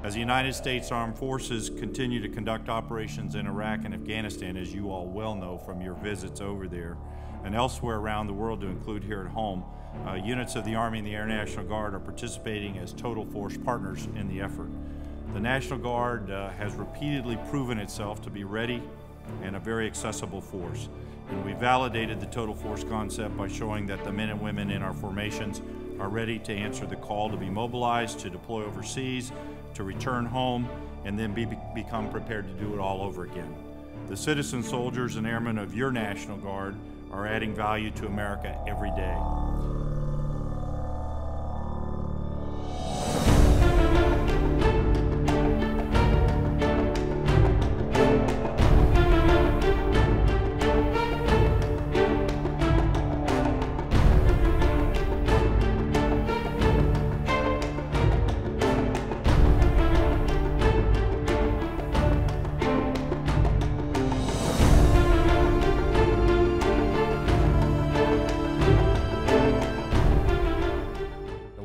As the United States Armed Forces continue to conduct operations in Iraq and Afghanistan, as you all well know from your visits over there, and elsewhere around the world to include here at home, units of the Army and the Air National Guard are participating as total force partners in the effort. The National Guard has repeatedly proven itself to be ready and a very accessible force. And we validated the total force concept by showing that the men and women in our formations are ready to answer the call to be mobilized, to deploy overseas, to return home, and then become prepared to do it all over again. The citizen soldiers and airmen of your National Guard are adding value to America every day.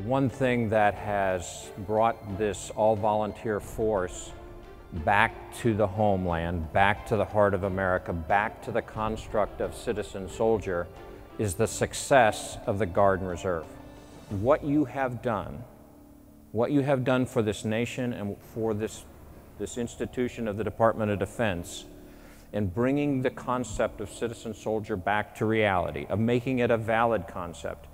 One thing that has brought this all-volunteer force back to the homeland, back to the heart of America, back to the construct of citizen soldier is the success of the Guard and Reserve. What you have done for this nation and for this institution of the Department of Defense in bringing the concept of citizen soldier back to reality, of making it a valid concept,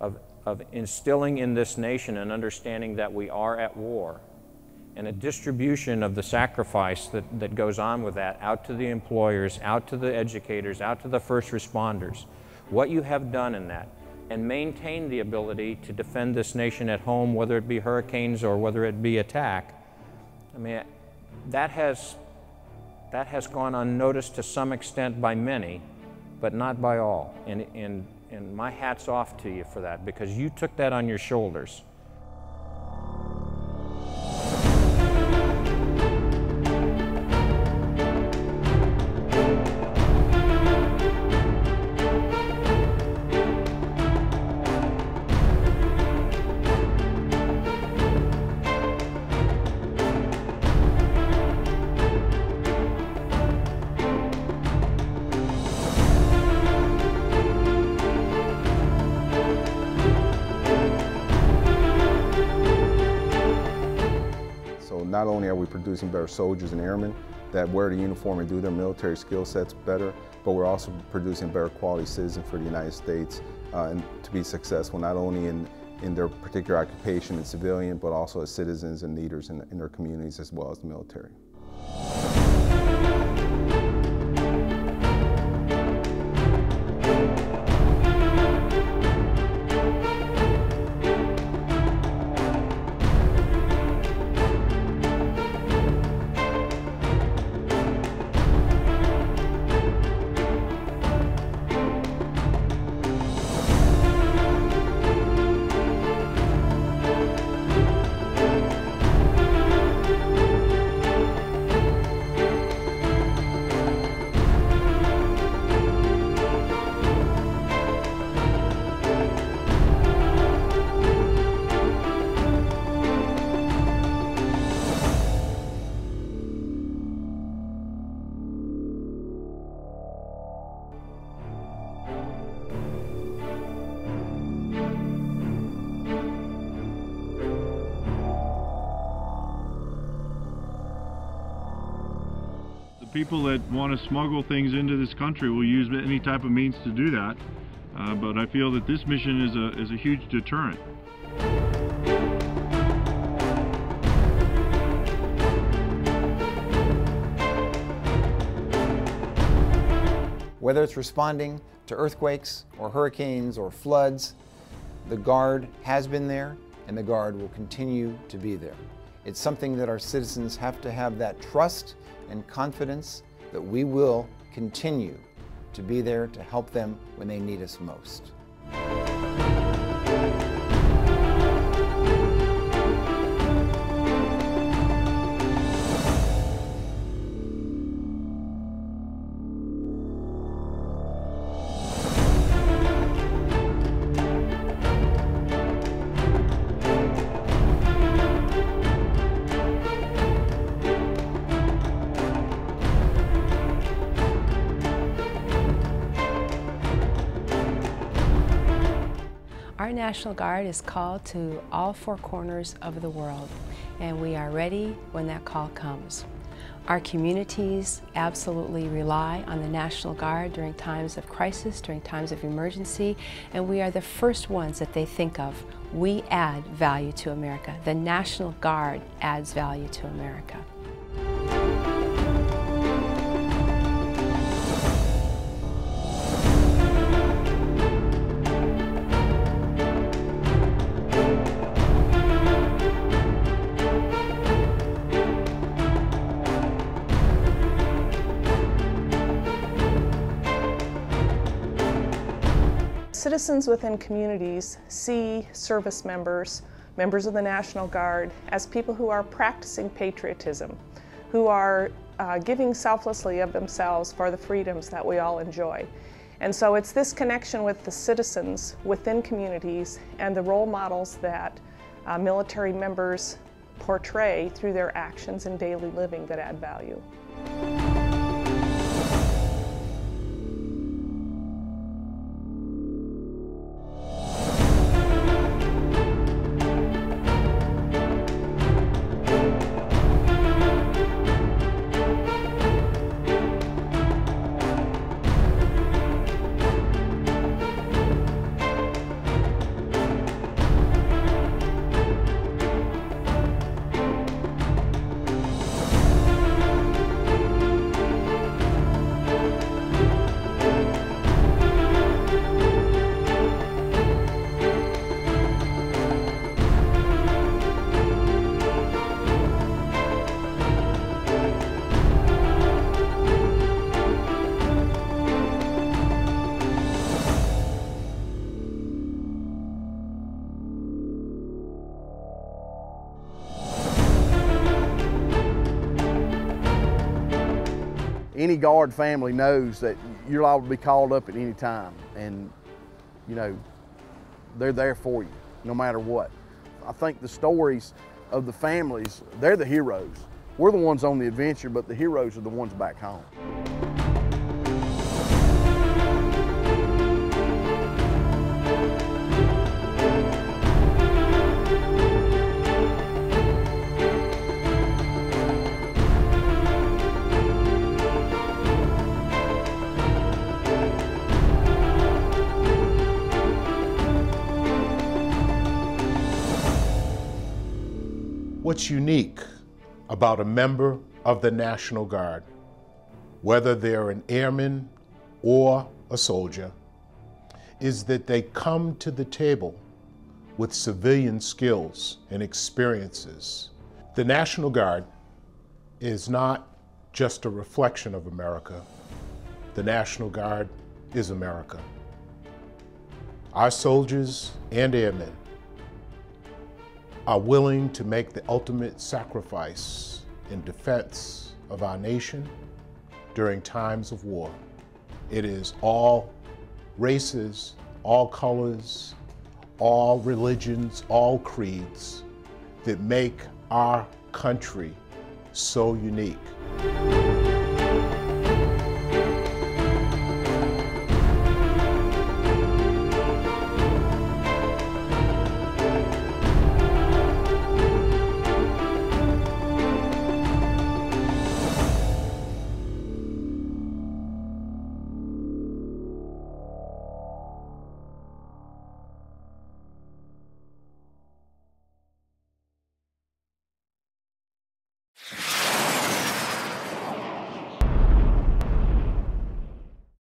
of instilling in this nation an understanding that we are at war, and a distribution of the sacrifice that goes on with that out to the employers, out to the educators, out to the first responders. What you have done in that, and maintain the ability to defend this nation at home, whether it be hurricanes or whether it be attack, I mean, that has gone unnoticed to some extent by many, but not by all. And my hat's off to you for that, because you took that on your shoulders. Not only are we producing better soldiers and airmen that wear the uniform and do their military skill sets better, but we're also producing better quality citizens for the United States and to be successful not only in their particular occupation and civilian, but also as citizens and leaders in their communities as well as the military. People that want to smuggle things into this country will use any type of means to do that, but I feel that this mission is a huge deterrent. Whether it's responding to earthquakes or hurricanes or floods, the Guard has been there and the Guard will continue to be there. It's something that our citizens have to have that trust and confidence that we will continue to be there to help them when they need us most. National Guard is called to all four corners of the world, and we are ready when that call comes. Our communities absolutely rely on the National Guard during times of crisis, during times of emergency, and we are the first ones that they think of. We add value to America. The National Guard adds value to America. Citizens within communities see service members, members of the National Guard, as people who are practicing patriotism, who are giving selflessly of themselves for the freedoms that we all enjoy. And so it's this connection with the citizens within communities and the role models that military members portray through their actions in daily living that add value. Any Guard family knows that you're liable to be called up at any time, and you know, they're there for you no matter what. I think the stories of the families, they're the heroes. We're the ones on the adventure, but the heroes are the ones back home. What's unique about a member of the National Guard, whether they're an airman or a soldier, is that they come to the table with civilian skills and experiences. The National Guard is not just a reflection of America. The National Guard is America. Our soldiers and airmen are willing to make the ultimate sacrifice in defense of our nation during times of war. It is all races, all colors, all religions, all creeds that make our country so unique.